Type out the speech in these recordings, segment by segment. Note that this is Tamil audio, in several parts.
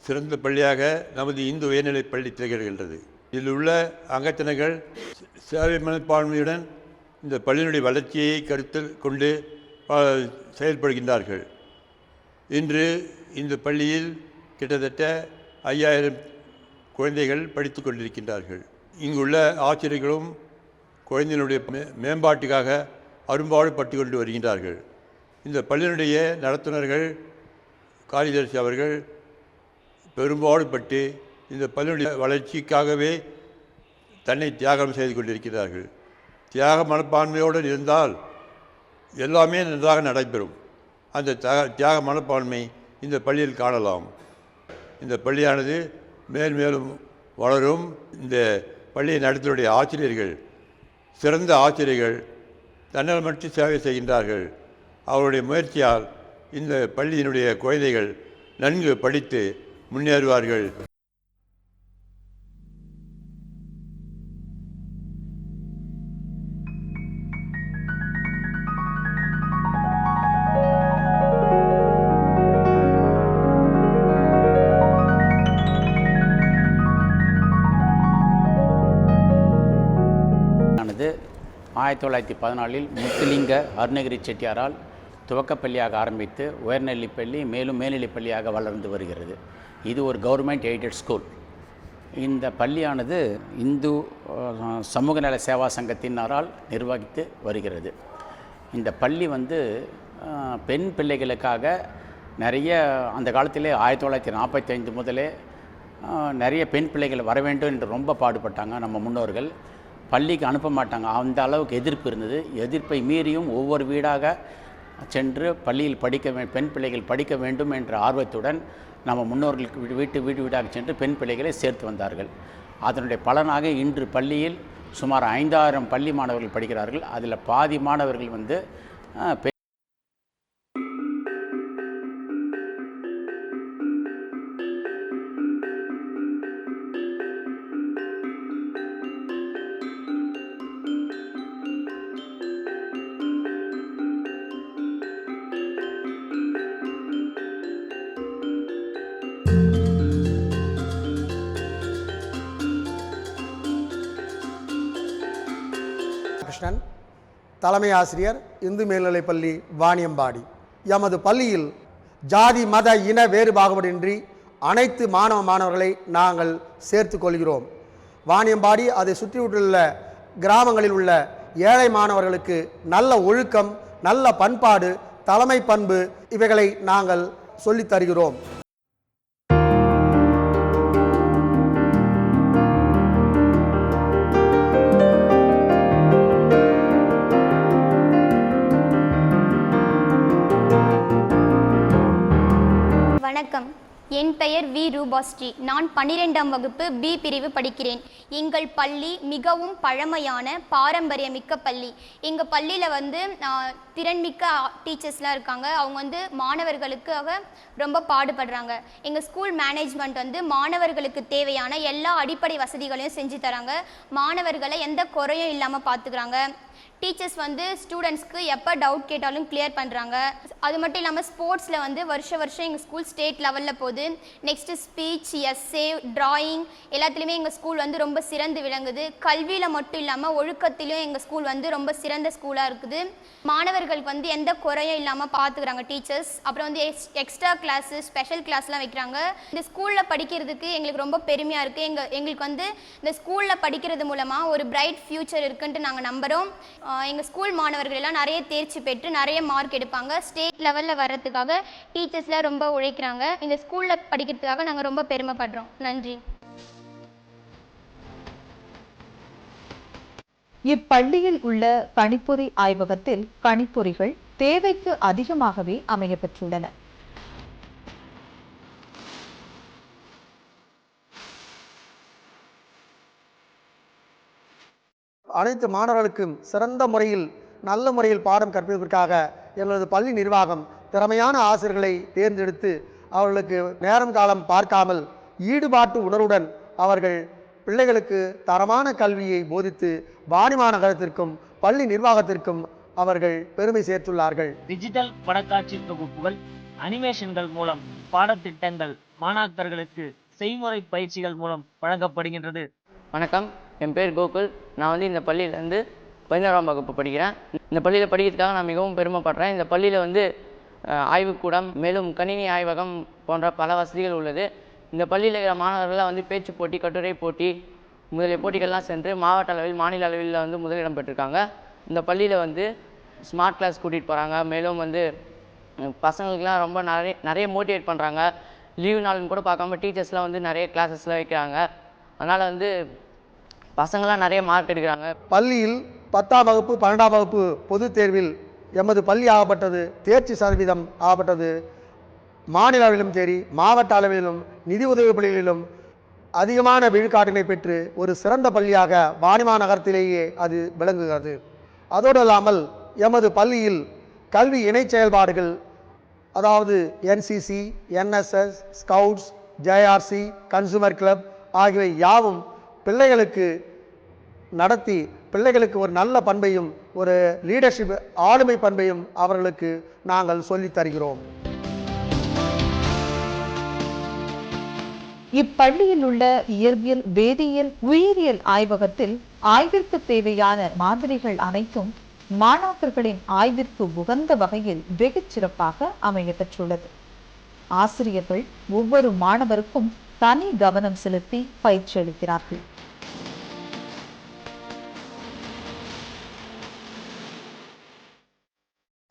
சிறந்த பள்ளியாக நமது இந்து உயர்நிலைப் பள்ளி திகழ்கின்றது. இதில் உள்ள அங்கத்தினர்கள் சேவை மனப்பான்மையுடன் இந்த பள்ளியினுடைய வளர்ச்சியை கருத்தில் கொண்டு செயல்படுகின்றார்கள். இன்று இந்த பள்ளியில் கிட்டத்தட்ட 5000 குழந்தைகள் படித்து கொண்டிருக்கின்றார்கள். இங்குள்ள ஆசிரியர்களும் குழந்தைகளுடைய மேம்பாட்டுக்காக அரும்பாடுபட்டு கொண்டு வருகின்றார்கள். இந்த பள்ளியினுடைய நடத்துனர்கள் காரியதர்சி அவர்கள் பெரும்பாடுபட்டு இந்த பள்ளியினுடைய வளர்ச்சிக்காகவே தன்னை தியாகம் செய்து கொண்டிருக்கிறார்கள். தியாக மனப்பான்மையோடு இருந்தால் எல்லாமே நன்றாக நடைபெறும். அந்த தியாக மனப்பான்மை இந்த பள்ளியில் காணலாம். இந்த பள்ளியானது மேலும் வளரும். இந்த பள்ளியை நடத்தினுடைய ஆசிரியர்கள் சிறந்த ஆசிரியர்கள், தன்னலமற்ற சேவை செய்கின்றார்கள். அவருடைய முயற்சியால் இந்த பள்ளியினுடைய குழந்தைகள் நன்கு படித்து முன்னேறுவார்கள். ஆனது 1914 முத்துலிங்க அருணகிரி செட்டியாரால் துவக்கப்பள்ளியாக ஆரம்பித்து உயர்நிலைப்பள்ளி மேலும் மேல்நிலைப்பள்ளியாக வளர்ந்து வருகிறது. இது ஒரு கவர்மெண்ட் எய்டட் ஸ்கூல். இந்த பள்ளியானது இந்து சமூக நல சேவா சங்கத்தினரால் நிர்வகித்து வருகிறது. இந்த பள்ளி பெண் பிள்ளைகளுக்காக நிறைய அந்த காலத்திலே 1945 முதலே நிறைய பெண் பிள்ளைகள் வர வேண்டும் என்று ரொம்ப பாடுபட்டாங்க நம்ம முன்னோர்கள். பள்ளிக்கு அனுப்ப மாட்டாங்க, அந்த அளவுக்கு எதிர்ப்பு இருந்தது. எதிர்ப்பை மீறியும் ஒவ்வொரு வீடாக சென்று பள்ளியில் பெண் பிள்ளைகள் படிக்க வேண்டும் என்ற ஆர்வத்துடன் நம்ம முன்னோர்களுக்கு வீடாக சென்று பெண் பிள்ளைகளை சேர்த்து வந்தார்கள். அதனுடைய பலனாக இன்று பள்ளியில் சுமார் 5000 பள்ளி மாணவர்கள் படிக்கிறார்கள். அதில் பாதி மாணவர்கள் கிருஷ்ணன், தலைமை ஆசிரியர், இந்து மேல்நிலைப்பள்ளி, வாணியம்பாடி. எமது பள்ளியில் ஜாதி மத இன வேறுபாடுயின்றி அனைத்து மாணவர்களை நாங்கள் சேர்த்து கொள்கிறோம். வாணியம்பாடி அதை சுற்றியுள்ள கிராமங்களில் உள்ள ஏழை மாணவர்களுக்கு நல்ல ஒழுக்கம், நல்ல பண்பாடு, தலைமை பண்பு இவைகளை நாங்கள் சொல்லித் தருகிறோம். வணக்கம், என் பெயர் வி ரூபாஸ்ரீ. நான் 12ஆம் வகுப்பு பி பிரிவு படிக்கிறேன். எங்கள் பள்ளி மிகவும் பழமையான பாரம்பரியமிக்க பள்ளி. எங்கள் பள்ளியில் திறன்மிக்க டீச்சர்ஸ்லாம் இருக்காங்க. அவங்க மாணவர்களுக்காக ரொம்ப பாடுபடுறாங்க. எங்கள் ஸ்கூல் மேனேஜ்மெண்ட் மாணவர்களுக்கு தேவையான எல்லா அடிப்படை வசதிகளையும் செஞ்சு தராங்க. மாணவர்களை எந்த குறையும் இல்லாமல் பார்த்துக்கிறாங்க. டீச்சர்ஸ் ஸ்டூடெண்ட்ஸ்க்கு எப்போ டவுட் கேட்டாலும் கிளியர் பண்ணுறாங்க. அது மட்டும் இல்லாமல் ஸ்போர்ட்ஸில் வருஷம் எங்கள் ஸ்கூல் ஸ்டேட் லெவலில் போகுது. நெக்ஸ்ட்டு ஸ்பீச், எஸ்ஸே, டிராயிங் எல்லாத்துலேயுமே எங்கள் ஸ்கூல் ரொம்ப சிறந்து விளங்குது. கல்வியில் மட்டும் இல்லாமல் ஒழுக்கத்திலையும் எங்கள் ஸ்கூல் ரொம்ப சிறந்த ஸ்கூலாக இருக்குது. மாணவர்களுக்கு எந்த குறையும் இல்லாமல் பார்த்துக்கிறாங்க டீச்சர்ஸ். அப்புறம் எக்ஸ்ட்ரா கிளாஸு, ஸ்பெஷல் கிளாஸ்லாம் வைக்கிறாங்க. இந்த ஸ்கூலில் படிக்கிறதுக்கு எங்களுக்கு ரொம்ப பெருமையாக இருக்குது. எங்களுக்கு இந்த ஸ்கூலில் படிக்கிறது மூலமாக ஒரு பிரைட் ஃப்யூச்சர் இருக்குன்ட்டு நாங்கள் நம்புகிறோம். எங்கள் ஸ்கூல் மாணவர்கள் எல்லாம் நிறைய தேர்ச்சி பெற்று நிறைய மார்க் எடுப்பாங்க. ஸ்டேட் லெவலில் வர்றதுக்காக டீச்சர்ஸ்லாம் ரொம்ப உழைக்கிறாங்க. இந்த ஸ்கூலில் படிக்கிறதுக்காக நாங்கள் ரொம்ப பெருமைப்படுறோம். நன்றி. இப்பள்ளியில் உள்ள கணிப்பொறி ஆய்வகத்தில் கணிப்பொறிகள் தேவைக்கு அதிகமாகவே அமையப்பெற்றுள்ளன. அனைத்து மாணவர்களுக்கும் சிறந்த முறையில் நல்ல முறையில் பாடம் கற்பிப்பதற்காக எங்களது பள்ளி நிர்வாகம் திறமையான ஆசிரியர்களை தேர்ந்தெடுத்து அவர்களுக்கு நேரம் காலம் பார்க்காமல் ஈடுபாட்டு உணர்வுடன் அவர்கள் பிள்ளைகளுக்கு தரமான கல்வியை போதித்து வாணி மாநகரத்திற்கும் பள்ளி நிர்வாகத்திற்கும் அவர்கள் பெருமை சேர்த்துள்ளார்கள். டிஜிட்டல் படக்காட்சி தொகுப்புகள், அனிமேஷன்கள் மூலம் பாடத்திட்டங்கள் மாணாக்கர்களுக்கு செய்முறை பயிற்சிகள் மூலம் வழங்கப்படுகின்றது. வணக்கம், என் பேர் கோகுல். நான் வந்து இந்த பள்ளியிலேருந்து 11ஆம் வகுப்பு படிக்கிறேன். இந்த பள்ளியில் படிக்கிறதுக்காக நான் மிகவும் பெருமைப்படுறேன். இந்த பள்ளியில் ஆய்வுக்கூடம், மேலும் கணினி ஆய்வகம் போன்ற பல வசதிகள் உள்ளது. இந்த பள்ளியில் இருக்கிற மாணவர்கள்லாம் பேச்சு போட்டி, கட்டுரை போட்டி முதலிய போட்டிகள்லாம் சென்று மாவட்ட அளவில், மாநில அளவில் முதலிடம் பெற்றிருக்காங்க. இந்த பள்ளியில் ஸ்மார்ட் கிளாஸ் கூட்டிகிட்டு போகிறாங்க. மேலும் பசங்களுக்கெலாம் ரொம்ப நிறைய மோட்டிவேட் பண்ணுறாங்க. லீவு நாள்னு கூட பார்க்காம டீச்சர்ஸ்லாம் நிறைய கிளாஸஸ்லாம் வைக்கிறாங்க. அதனால் பசங்களாம் நிறைய மார்க் எடுக்கிறாங்க. பள்ளியில் 10ஆம் வகுப்பு 12ஆம் வகுப்பு பொதுத் தேர்வில் எமது பள்ளி ஆகப்பட்டது தேர்ச்சி சதவீதம் ஆகப்பட்டது மாநில அளவிலும் சரி மாவட்ட அளவிலும் நிதி உதவி பள்ளிகளிலும் அதிகமான விழுக்காட்டினை பெற்று ஒரு சிறந்த பள்ளியாக வாணிமா நகரத்திலேயே அது விளங்குகிறது. அதோடு இல்லாமல் எமது பள்ளியில் கல்வி இணை செயல்பாடுகள், அதாவது NCC, NSS, scouts, JRC, consumer club ஆகியவை யாவும் பிள்ளைகளுக்கு நடத்தி பிள்ளைகளுக்கு ஒரு நல்ல பண்பையும் ஒரு லீடர்ஷிப் ஆளுமை பண்பையும் அவர்களுக்கு நாங்கள் சொல்லித் தருகிறோம். இப்பள்ளியில் உள்ள இயற்பியல், வேதியியல், உயிரியல் ஆய்வகத்தில் ஆய்விற்கு தேவையான மாதிரிகள் அனைத்தும் மாணாக்கர்களின் ஆய்விற்கு உகந்த வகையில் வெகு சிறப்பாக அமைய பெற்றுள்ளது. ஆசிரியர்கள் ஒவ்வொரு மாணவருக்கும் தனி கவனம் செலுத்தி பயிற்சி அளிக்கிறார்கள்.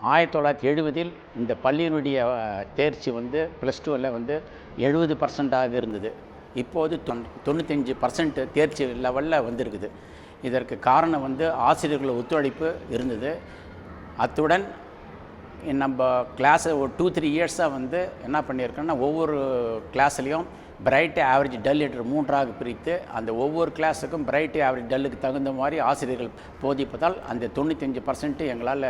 (1970) இந்த பள்ளியினுடைய தேர்ச்சி +2ல் 70% இருந்தது. இப்போது 95% தேர்ச்சி லெவலில் வந்திருக்குது. இதற்கு காரணம் ஆசிரியர்கள் ஒத்துழைப்பு இருந்தது. அத்துடன் நம்ம கிளாஸை ஒரு 2-3 இயர்ஸாக என்ன பண்ணியிருக்கோன்னா, ஒவ்வொரு கிளாஸ்லேயும் பிரைட், ஆவரேஜ், டல் என்று 3ஆக பிரித்து அந்த ஒவ்வொரு கிளாஸுக்கும் பிரைட், ஆவரேஜ், டல்லுக்கு தகுந்த மாதிரி ஆசிரியர்கள் போதிப்பதால் அந்த 95% எங்களால்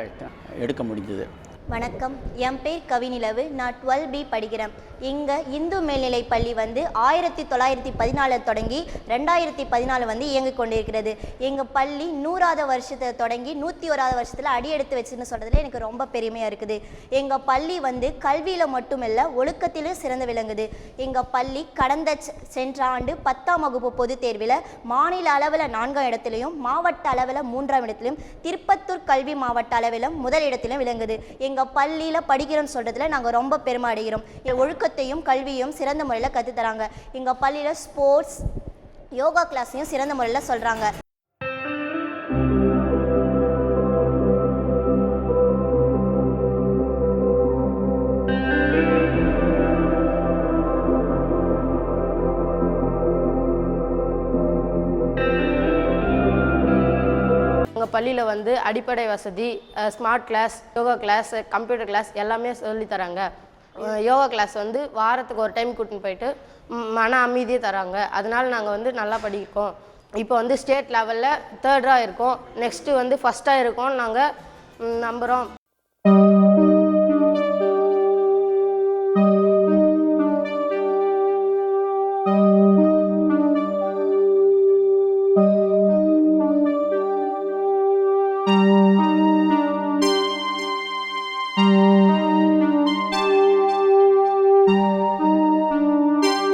எடுக்க முடிந்தது. வணக்கம், என் பேர் கவிநிலவு. நான் 12B படிக்கிறேன். இங்கே இந்து மேல்நிலை பள்ளி 1914 தொடங்கி 2014 இயங்கிக் கொண்டிருக்கிறது. எங்கள் பள்ளி 100ஆவது வருஷத்தை தொடங்கி 101ஆவது வருஷத்தில் அடியெடுத்து வச்சுன்னு சொல்கிறதுல எனக்கு ரொம்ப பெருமையாக இருக்குது. எங்கள் பள்ளி கல்வியில் மட்டுமில்லை, ஒழுக்கத்திலும் சிறந்து விளங்குது. எங்கள் பள்ளி கடந்த சென்ற ஆண்டு 10ஆம் வகுப்பு பொதுத் தேர்வில் மாநில அளவில் 4ஆம் இடத்திலையும், மாவட்ட அளவில் 3ஆம் இடத்திலும், திருப்பத்தூர் கல்வி மாவட்ட அளவிலும் முதலிடத்திலும் விளங்குது. எங்கள் பள்ளியில் படிக்கிறோன்னு சொல்கிறதுல நாங்கள் ரொம்ப பெருமை அடைகிறோம். ஒழுக்கத்தையும் கல்வியும் சிறந்த முறையில் கற்றுத்தராங்க. எங்கள் பள்ளியில் ஸ்போர்ட்ஸ், யோகா கிளாஸையும் சிறந்த முறையில் சொல்கிறாங்க. எங்கள் பள்ளியில் அடிப்படை வசதி, smart class, yoga class, computer class எல்லாமே சொல்லித்தராங்க. யோகா கிளாஸ் வாரத்துக்கு ஒரு டைம் கூட்டின்னு போயிட்டு மன அமைதியை தராங்க. அதனால் நாங்கள் நல்லா படிக்கிறோம். இப்போ ஸ்டேட் லெவலில் 3rd இருக்கோம். நெக்ஸ்ட்டு ஃபஸ்ட்டாக இருக்கோம் நாங்கள் நம்புகிறோம்.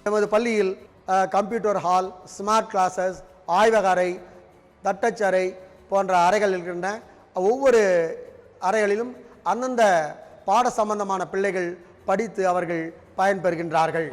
நமது பள்ளியில் கம்ப்யூட்டர் ஹால், ஸ்மார்ட் கிளாஸஸ், ஆய்வக அறை, தட்டச்சு அறை போன்ற அறைகள் இருக்கின்றன. ஒவ்வொரு அறைகளிலும் அந்தந்த பாட சம்பந்தமான பிள்ளைகள் படித்து அவர்கள் பயன்பெறுகின்றார்கள்.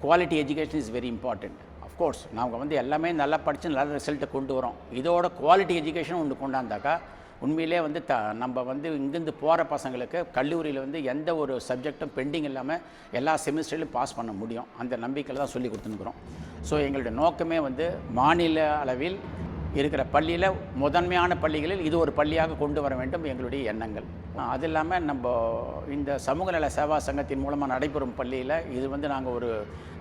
Quality education is very important. Of course நாங்கள் எல்லாமே நல்லா படித்து நல்ல ரிசல்ட்டை கொண்டு வரோம். இதோட குவாலிட்டி எஜுகேஷன் ஒன்று கொண்டாந்தாக்கா உண்மையிலே நம்ம இங்கேருந்து போகிற பசங்களுக்கு கல்லூரியில் எந்த ஒரு சப்ஜெக்டும் பெண்டிங் இல்லாமல் எல்லா செமிஸ்டர்லையும் பாஸ் பண்ண முடியும். அந்த நம்பிக்கையில் தான் சொல்லி கொடுத்துருக்குறோம். ஸோ எங்களுடைய நோக்கமே மாநில அளவில் இருக்கிற பள்ளியில் முதன்மையான பள்ளிகளில் இது ஒரு பள்ளியாக கொண்டு வர வேண்டும் எங்களுடைய எண்ணங்கள். அது இல்லாமல் நம்ம இந்த சமூக நல சேவா சங்கத்தின் மூலமாக நடைபெறும் பள்ளியில் இது நாங்கள் ஒரு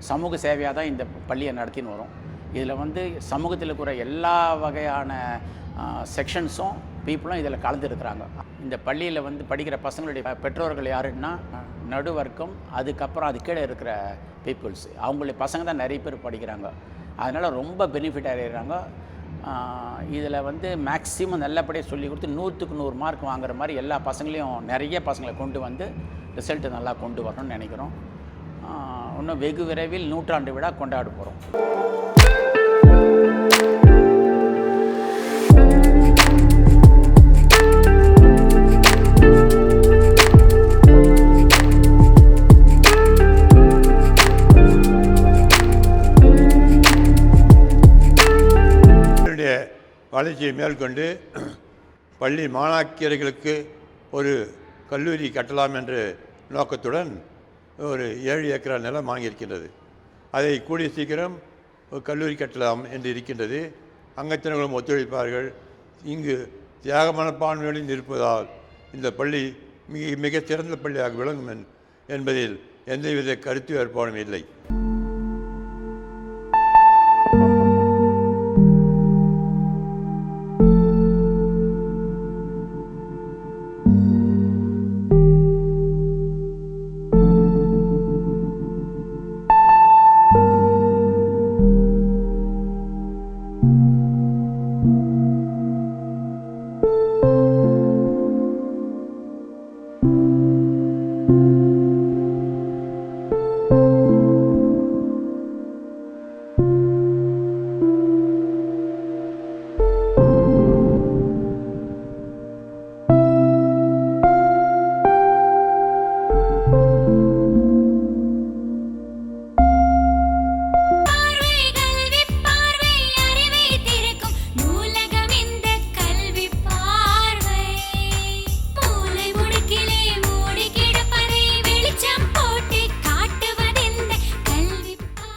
சமூக சேவையாக தான் இந்த பள்ளியை நடத்தின்னு வரோம். இதில் சமூகத்தில் இருக்கிற எல்லா வகையான செக்ஷன்ஸும் பீப்புளும் இதில் கலந்துருக்கிறாங்க. இந்த பள்ளியில் வந்து படிக்கிற பசங்களுடைய பெற்றோர்கள் யாருன்னா நடுவர்க்கம், அதுக்கப்புறம் அது கீழே இருக்கிற பீப்புள்ஸ், அவங்களுடைய பசங்க தான் நிறைய பேர் படிக்கிறாங்க. அதனால் ரொம்ப பெனிஃபிட் அடைகிறாங்க. இதில் வந்து மேக்ஸிமம் நல்லபடியாக சொல்லி கொடுத்து 100க்கு 100 மார்க் வாங்குற மாதிரி எல்லா பசங்களையும் நிறைய பசங்களை கொண்டு வந்து ரிசல்ட்டு நல்லா கொண்டு வரணும்னு நினைக்கிறோம். இன்னும் வெகு விரைவில் 100ஆண்டு விழா கொண்டாட போகிறோம். வளர்ச்சியை மேற்கொண்டு பள்ளி மாணாக்கியர்களுக்கு ஒரு கல்லூரி கட்டலாம் என்ற நோக்கத்துடன் ஒரு 7 ஏக்கரா நிலம் வாங்கியிருக்கின்றது. அதை கூடிய சீக்கிரம் ஒரு கல்லூரி கட்டலாம் என்று இருக்கின்றது. அங்கத்தினர்களும் ஒத்துழைப்பார்கள். இங்கு தியாக மனப்பான்மையுடன் இருப்பதால் இந்த பள்ளி மிக சிறந்த பள்ளியாக விளங்கும் என்பதில் எந்தவித கருத்து வேறுபாடும் இல்லை.